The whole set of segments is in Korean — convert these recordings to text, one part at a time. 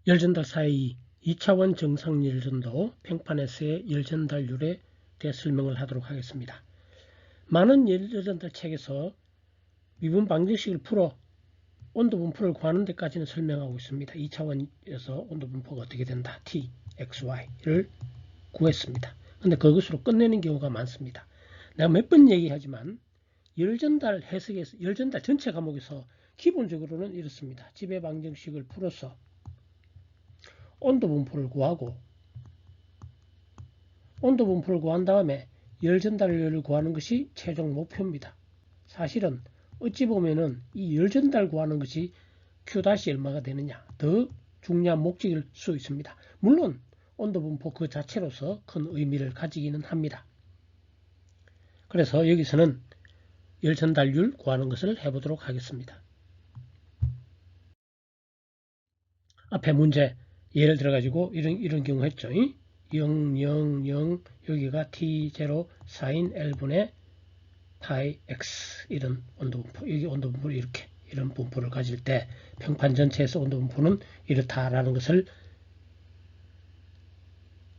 열전달 사이 2차원 정상 열전도 평판에서의 열전달률에 대해 설명을 하도록 하겠습니다. 많은 열전달 책에서 미분 방정식을 풀어 온도 분포를 구하는 데까지는 설명하고 있습니다. 2차원에서 온도 분포가 어떻게 된다. T, X, Y를 구했습니다. 근데 그것으로 끝내는 경우가 많습니다. 내가 몇 번 얘기하지만 열전달 해석에서 열전달 전체 과목에서 기본적으로는 이렇습니다. 지배 방정식을 풀어서 온도 분포를 구하고 온도 분포를 구한 다음에 열전달률을 구하는 것이 최종 목표입니다. 사실은 어찌 보면은 이 열전달 구하는 것이 Q' 얼마가 되느냐 더 중요한 목적일 수 있습니다. 물론 온도 분포 그 자체로서 큰 의미를 가지기는 합니다. 그래서 여기서는 열전달률 구하는 것을 해보도록 하겠습니다. 앞에 문제 예를 들어가지고 이런 경우 했죠. 0, 0, 0 여기가 T0 sin L분의 파이 X 이런 온도 분포 여기 온도 분포를 이렇게 이런 분포를 가질 때 평판 전체에서 온도 분포는 이렇다라는 것을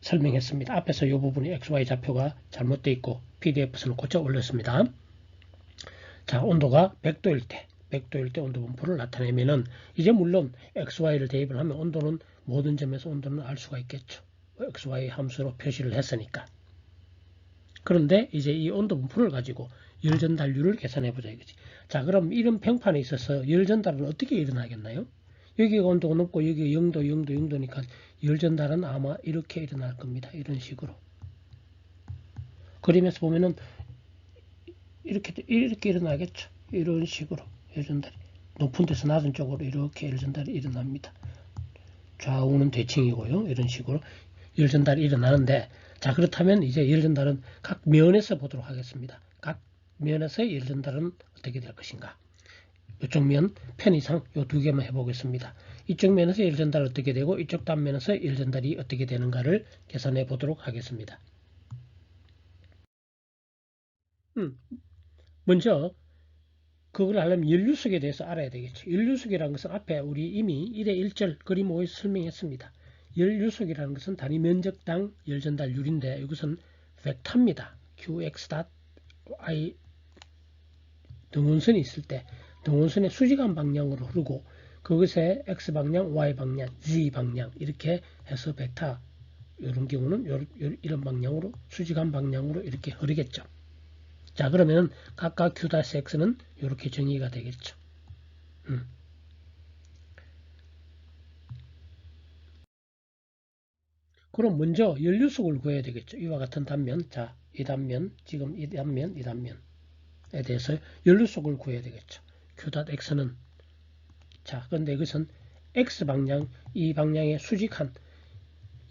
설명했습니다. 앞에서 이 부분이 XY 좌표가 잘못되어 있고 PDF에서는 고쳐 올렸습니다. 자, 온도가 100도일 때 온도 분포를 나타내면은 이제 물론 XY를 대입을 하면 온도는 모든 점에서 온도는 알 수가 있겠죠. XY 함수로 표시를 했으니까. 그런데 이제 이 온도 분포를 가지고 열전달률을 계산해 보자 이거지. 자, 그럼 이런 평판에 있어서 열전달은 어떻게 일어나겠나요? 여기가 온도가 높고 여기가 0도, 0도, 0도니까 열전달은 아마 이렇게 일어날 겁니다. 이런 식으로. 그림에서 보면은 이렇게 일어나겠죠. 이런 식으로 열전달이 높은 데서 낮은 쪽으로 이렇게 열전달이 일어납니다. 좌우는 대칭이고요. 이런 식으로 열전달이 일어나는데 자, 그렇다면 이제 열전달은 각 면에서 보도록 하겠습니다. 각 면에서 열전달은 어떻게 될 것인가. 이쪽 면 편의상 이 두 개만 해보겠습니다. 이쪽 면에서 열전달이 어떻게 되고 이쪽 단면에서 열전달이 어떻게 되는가를 계산해 보도록 하겠습니다. 먼저 그걸 하려면 연류속에 대해서 알아야 되겠죠. 연류속이라는 것은 앞에 우리 이미 1의 1절 그림 5에서 설명했습니다. 연류속이라는 것은 단위 면적당 열전달률인데 이것은 벡터입니다. Qx.y 등원선이 있을 때 등원선의 수직한 방향으로 흐르고 그것에 x방향, y방향, z방향 이렇게 해서 벡터 이런 경우는 이런 방향으로 수직한 방향으로 이렇게 흐르겠죠. 자, 그러면 각각 Q-X는 이렇게 정의가 되겠죠. 그럼 먼저 연료속을 구해야 되겠죠. 이와 같은 단면, 자, 이 단면, 지금 이 단면에 대해서 연료속을 구해야 되겠죠. Q-X는 자, 그런데 이것은 X방향, 이 방향의 수직한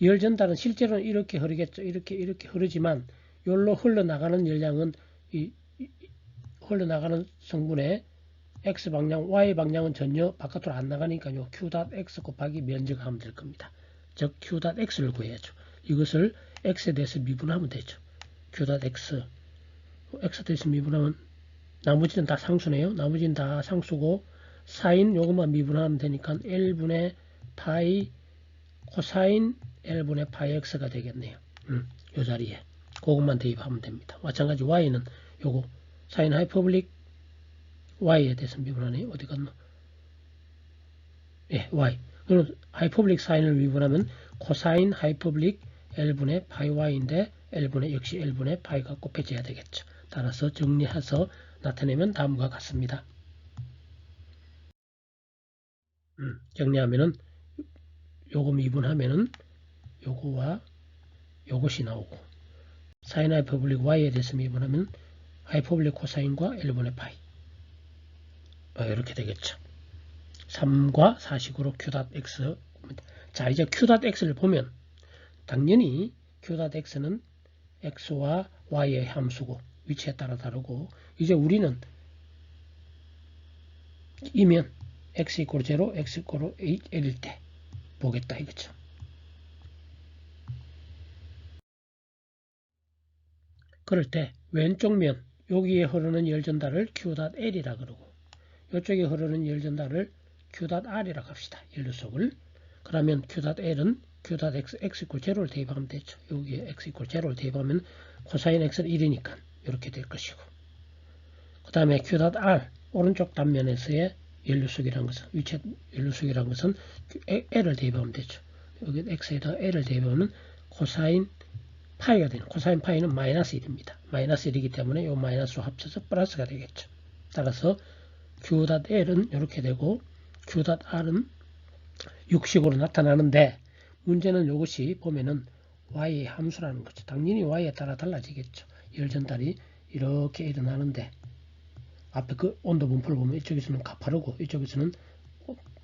열전달은 실제로는 이렇게 흐르겠죠. 이렇게 흐르지만 여기로 흘러나가는 열량은 흘러나가는 성분의 X방향, Y방향은 전혀 바깥으로 안 나가니까요. Q.X 곱하기 면적하면 될 겁니다. 즉 Q.X를 구해야죠. 이것을 X에 대해서 미분하면 되죠. Q.X X에 대해서 미분하면 나머지는 다 상수네요. 나머지는 다 상수고 사인 요것만 미분하면 되니까 L분의 파이 코사인 L분의 파이 X가 되겠네요. 요 자리에 그것만 대입하면 됩니다. 마찬가지 Y는 요거 사인 하이퍼블릭 Y에 대해서 미분하네요. 어디 갔나? 예, Y. 그럼 하이퍼블릭 사인을 미분하면 코사인 하이퍼블릭 L분의 파이 Y인데 L분의 역시 L분의 파이가 곱해져야 되겠죠. 따라서 정리해서 나타내면 다음과 같습니다. 정리하면은 요거 미분하면은 요거와 요것이 나오고 사인 하이퍼블릭 Y에 대해서 미분하면 하이퍼블릭 코사인과 L분의 파이 이렇게 되겠죠. 3과 4식으로 Q.X 자, 이제 Q.X를 보면 당연히 Q.X는 X와 Y의 함수고 위치에 따라 다르고 이제 우리는 이면 X = 0, X = L일 때 보겠다 이거죠. 그럴 때 왼쪽 면 여기에 흐르는 열전달을 Q.L이라 그러고 이쪽에 흐르는 열전달을 Q.R이라고 합시다. 연료속을. 그러면 Q.L은 Q.X, X 이퀄 제로를 대입하면 되죠. 여기에 X 이퀄 제로를 대입하면 코사인 X는 1이니까 이렇게 될 것이고, 그 다음에 Q.R 오른쪽 단면에서의 연료속이라는 것은, 위치 연료속이라는 것은 L을 대입하면 되죠. 여기 X에다 L을 대입하면 코사인 파이가 되는, 코사인 파이는 마이너스 1입니다. 마이너스 1이기 때문에 이 마이너스로 합쳐서 플러스가 되겠죠. 따라서 Q.L은 이렇게 되고 Q.R은 육식으로 나타나는데, 문제는 이것이 보면은 Y의 함수라는 거죠. 당연히 Y에 따라 달라지겠죠. 열 전달이 이렇게 일어나는데, 앞에 그 온도 분포를 보면 이쪽에서는 가파르고 이쪽에서는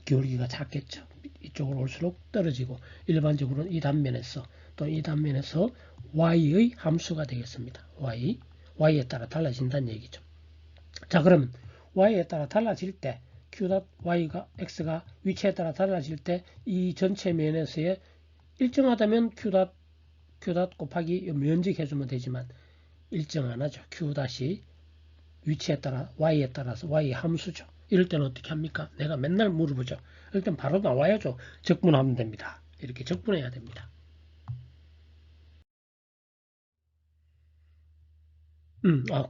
기울기가 작겠죠. 이쪽으로 올수록 떨어지고, 일반적으로는 이 단면에서 또 이 단면에서 Y의 함수가 되겠습니다. Y에 따라 달라진다는 얘기죠. 자, 그럼 Y에 따라 달라질 때 Q.Y가 X가 위치에 따라 달라질 때 이 전체 면에서의 일정하다면 Q. 곱하기 면적 해주면 되지만 일정 안 하죠. Q. 위치에 따라 Y에 따라서 Y 함수죠. 이럴 때는 어떻게 합니까? 내가 맨날 물어보죠. 이럴 땐 바로 나와야죠. 적분하면 됩니다. 이렇게 적분해야 됩니다.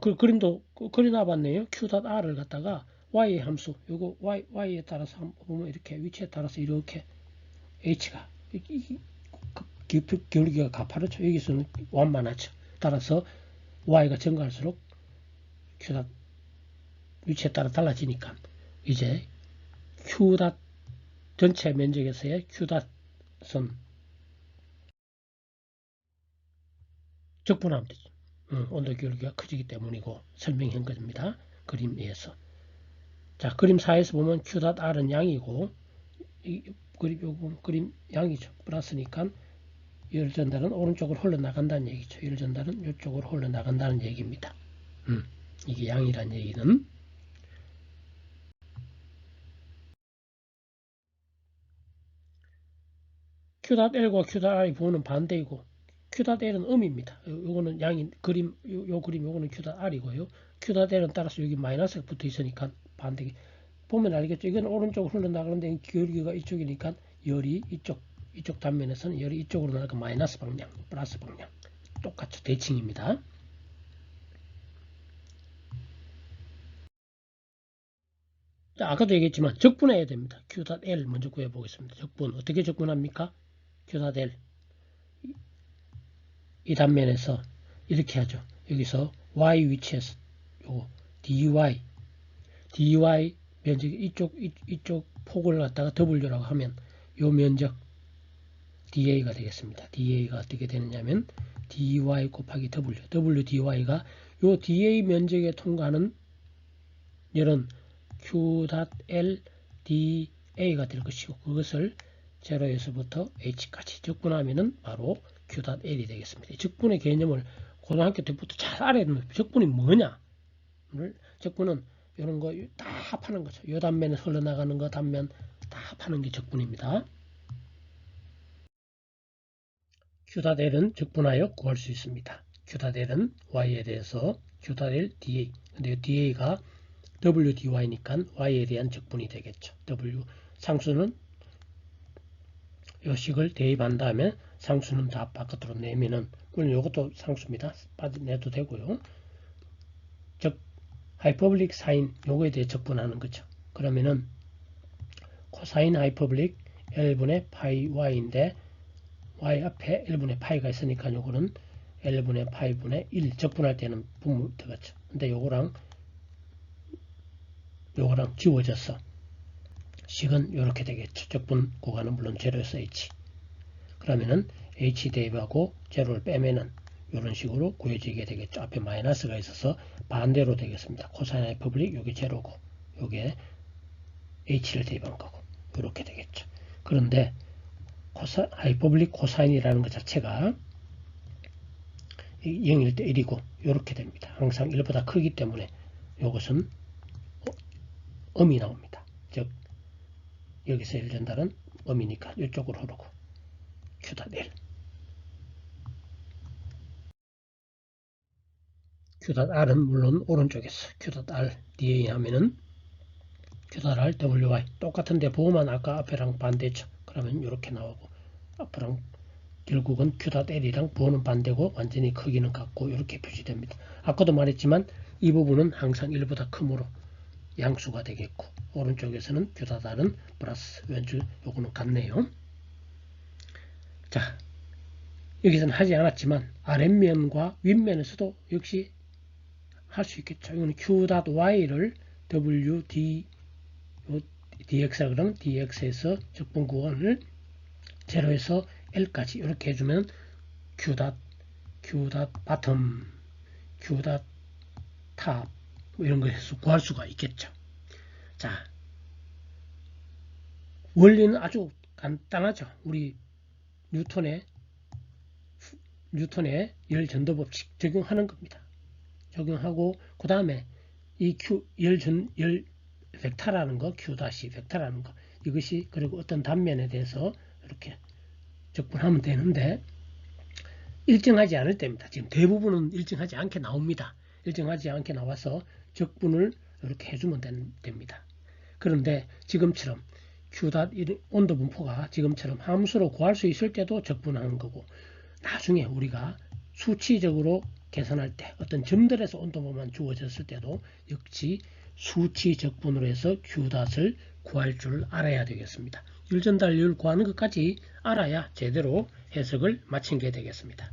그림도 그려놔봤네요. Q.R을 갖다가 Y의 함수, 요거 Y에 따라서 한번 보면 이렇게 위치에 따라서 이렇게 H가 기울기가 가파르죠. 여기서는 완만하죠. 따라서 Y가 증가할수록 Q. 위치에 따라 달라지니까 이제 Q. 전체 면적에서의 Q.선 적분하면 되죠. 온도 기울기가 커지기 때문이고 설명한 겁니다. 그림에서. 자, 그림 4에서 보면 Q.R은 양이고, 그림 양이죠. 플러스니까 열 전달은 오른쪽으로 흘러나간다는 얘기죠. 열 전달은 이쪽으로 흘러나간다는 얘기입니다. 이게 양이란 얘기는. Q.L과 Q.R의 부호는 반대이고, Q.L은 음입니다. 요거는 양인, 요 그림 요거는 Q.R이고요. Q.L은 따라서 여기 마이너스가 붙어 있으니까 반대. 보면 알겠죠. 이건 오른쪽으로 흘러나가는데 기울기가 이쪽이니까 열이 이쪽 단면에서는 열이 이쪽으로 나가니까 마이너스 방향, 플러스 방향. 똑같죠. 대칭입니다. 자, 아까도 얘기했지만 적분해야 됩니다. Q.L 먼저 구해보겠습니다. 적분. 어떻게 적분합니까? Q.L. 이 단면에서 이렇게 하죠. 여기서 Y 위치에서 요거 dy 면적 이쪽 폭을 갖다가 W라고 하면 요 면적 da가 되겠습니다. da가 어떻게 되느냐면 dy 곱하기 w dy가 요 da 면적에 통과하는 열은 Q.L da가 될 것이고, 그것을 0에서부터 h까지 적분하면은 바로 Q.L이 되겠습니다. 적분의 개념을 고등학교 때부터 잘 알아야 됩니다. 적분이 뭐냐? 적분은 이런 거 다 합하는 거죠. 요 단면에 흘러나가는 거 단면 다 합하는 게 적분입니다. Q.L은 적분하여 구할 수 있습니다. Q.L은 Y에 대해서 Q.L dA. 근데 da가 WDY니까 Y에 대한 적분이 되겠죠. W 상수는 요식을 대입한 다음에 상수는 다 바깥으로 내면은, 물론 이것도 상수입니다. 빠져내도 되고요. 즉 하이퍼블릭 사인 요거에 대해 적분하는 거죠. 그러면은 코사인 하이퍼블릭 L분의 파이 Y인데 Y 앞에 1분의 파이가 있으니까 요거는 L분의 파이분의 1 적분할 때는 분모 들어갔죠. 근데 요거랑 지워져서 식은 이렇게 되겠죠. 적분 구간은 물론 0에서 h. 그러면은 h 대입하고 제로를 빼면은 이런 식으로 구해지게 되겠죠. 앞에 마이너스가 있어서 반대로 되겠습니다. 코사인 하이퍼블릭 요게 제로고 요게 h를 대입한 거고 이렇게 되겠죠. 그런데 하이퍼블릭 코사인이라는 것 자체가 0일 때 1이고 이렇게 됩니다. 항상 1보다 크기 때문에 이것은 음이 나옵니다. 즉 여기서 1 전달은 음이니까 이쪽으로 흐르고 Q.L Q.R은 물론 오른쪽에서 Q.R DA 하면은 Q닷R WY 똑같은데 보호만 아까 앞에랑 반대죠. 그러면 이렇게 나오고 앞이랑 결국은 Q닷L이랑 보호는 반대고 완전히 크기는 같고 이렇게 표시됩니다. 아까도 말했지만 이 부분은 항상 1보다 크므로 양수가 되겠고 오른쪽에서는 Q닷R은 플러스 왼쪽 요거는 같네요. 자, 여기서는 하지 않았지만 아랫면과 윗면에서도 역시 할 수 있겠죠. 이거는 Q닷Y를 dx라 그러면 dx에서 적분 구간을 0에서 L까지 이렇게 해주면 Q닷 bottom, Q닷 top 뭐 이런 거 해서 구할 수가 있겠죠. 자, 원리는 아주 간단하죠. 우리 뉴턴의 열 전도 법칙 적용하는 겁니다. 적용하고 그 다음에 이 열 벡터라는 거, Q 다시 벡터라는 거 이것이 그리고 어떤 단면에 대해서 이렇게 적분하면 되는데 일정하지 않을 때입니다. 지금 대부분은 일정하지 않게 나옵니다. 일정하지 않게 나와서 적분을 이렇게 해주면 됩니다. 그런데 지금처럼 Q닷 온도 분포가 지금처럼 함수로 구할 수 있을 때도 적분하는 거고 나중에 우리가 수치적으로 계산할 때 어떤 점들에서 온도만 주어졌을 때도 역시 수치 적분으로 해서 Q닷을 구할 줄 알아야 되겠습니다. 열전달률 구하는 것까지 알아야 제대로 해석을 마친 게 되겠습니다.